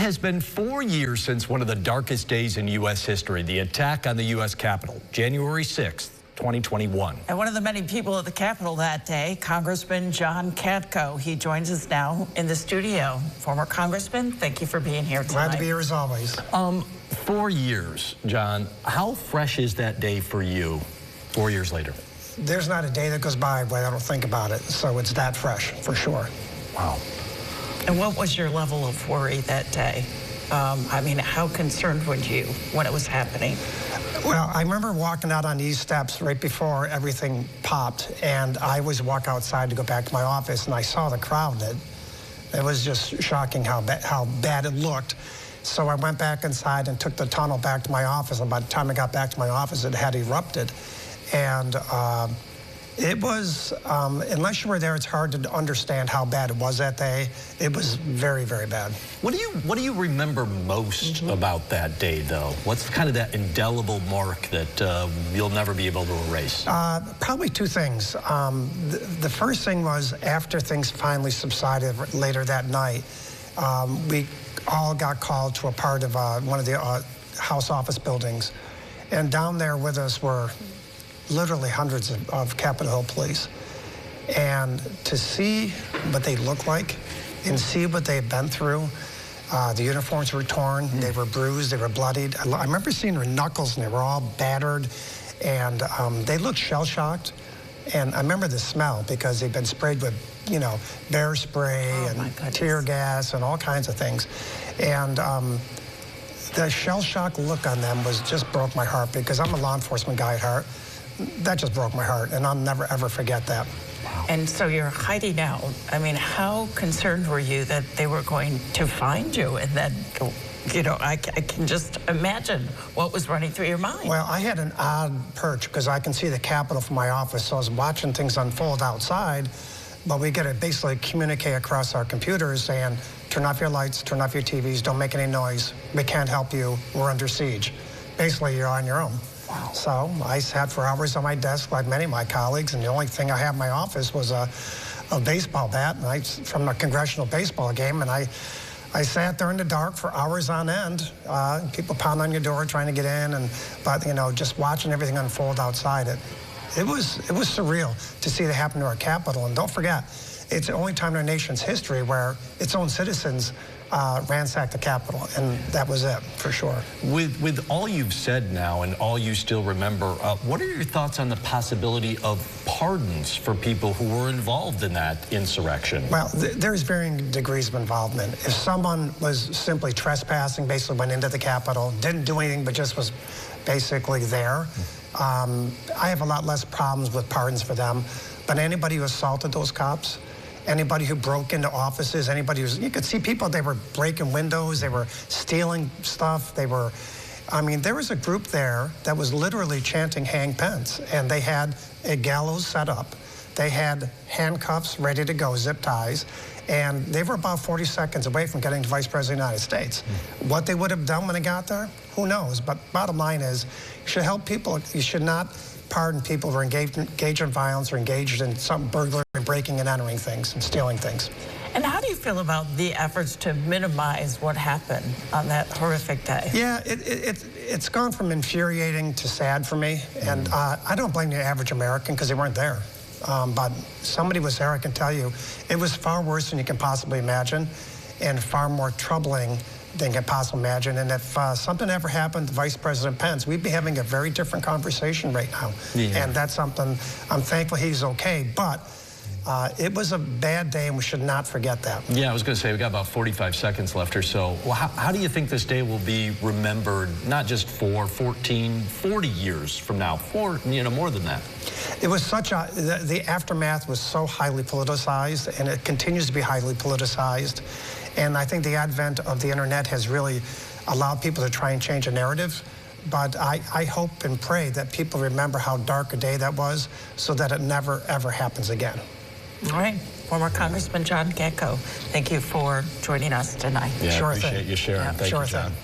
has been 4 years since one of the darkest days in U.S. history, the attack on the U.S. Capitol, January 6th, 2021. And one of the many people at the Capitol that day, Congressman John Katko. He joins us now in the studio. Former Congressman, thank you for being here tonight. Glad to be here as always. 4 years, John. How fresh is that day for you 4 years later? There's not a day that goes by where I don't think about it, so it's that fresh, for sure. Wow. And what was your level of worry that day? I mean, how concerned were you when it was happening? Well, I remember walking out on these steps right before everything popped, and I was walk outside to go back to my office, and I saw the crowd. It was just shocking how bad it looked. So I went back inside and took the tunnel back to my office, and by the time I got back to my office, it had erupted. And it was, unless you were there, it's hard to understand how bad it was that day. It was very, very bad. What do you remember most about that day, though? What's kind of that indelible mark that you'll never be able to erase? Probably two things. The first thing was after things finally subsided later that night, we all got called to a part of one of the House office buildings. And down there with us were literally hundreds of Capitol Hill police. And to see what they look like and see what they've been through, the uniforms were torn, they were bruised, they were bloodied. I remember seeing their knuckles, and they were all battered, and they looked shell-shocked. And I remember the smell, because they'd been sprayed with, you know, bear spray and tear gas and all kinds of things. And the shell-shock look on them just broke my heart, because I'm a law enforcement guy at heart. That just broke my heart, and I'll never, ever forget that. Wow. And so you're hiding out. I mean, how concerned were you that they were going to find you? And then, you know, I can just imagine what was running through your mind. Well, I had an odd perch, because I can see the Capitol from my office, so I was watching things unfold outside, but we get to basically communicate across our computers saying, turn off your lights, turn off your TVs, don't make any noise. We can't help you. We're under siege. Basically, you're on your own. Wow. So I sat for hours on my desk like many of my colleagues, and the only thing I had in my office was a baseball bat from a congressional baseball game, and I sat there in the dark for hours on end. People pound on your door trying to get in, but you know, just watching everything unfold outside. It was surreal to see that happen to our Capitol. And don't forget, it's the only time in our nation's history where its own citizens ransacked the Capitol, and that was it, for sure. With all you've said now and all you still remember, what are your thoughts on the possibility of pardons for people who were involved in that insurrection? Well, there's varying degrees of involvement. If someone was simply trespassing, basically went into the Capitol, didn't do anything, but just was basically there, I have a lot less problems with pardons for them. But anybody who assaulted those cops, anybody who broke into offices, anybody who's, you could see people, they were breaking windows, they were stealing stuff, I mean, there was a group there that was literally chanting hang Pence, and they had a gallows set up. They had handcuffs ready to go, zip ties, and they were about 40 seconds away from getting to Vice President of the United States. What they would have done when they got there, who knows? But bottom line is, you should help people. You should not pardon people who are engaged in violence or engaged in some burglary, breaking and entering things and stealing things. And how do you feel about the efforts to minimize what happened on that horrific day? Yeah, it's gone from infuriating to sad for me. And I don't blame the average American, because they weren't there. But somebody was there, I can tell you. It was far worse than you can possibly imagine, and far more troubling than you can possibly imagine. And if something ever happened to Vice President Pence, we'd be having a very different conversation right now. Yeah. And that's something, I'm thankful he's okay, but it was a bad day, and we should not forget that. Yeah, I was going to say, we got about 45 seconds left or so. Well, how do you think this day will be remembered, not just for 14, 40 years from now, more than that? It was such a, the aftermath was so highly politicized, and it continues to be highly politicized. And I think the advent of the internet has really allowed people to try and change a narrative. But I hope and pray that people remember how dark a day that was, so that it never, ever happens again. All right. Former Congressman John Katko, thank you for joining us tonight. Yeah, Sure appreciate thing. you sharing. Yeah, Thank sure you, John. Thing.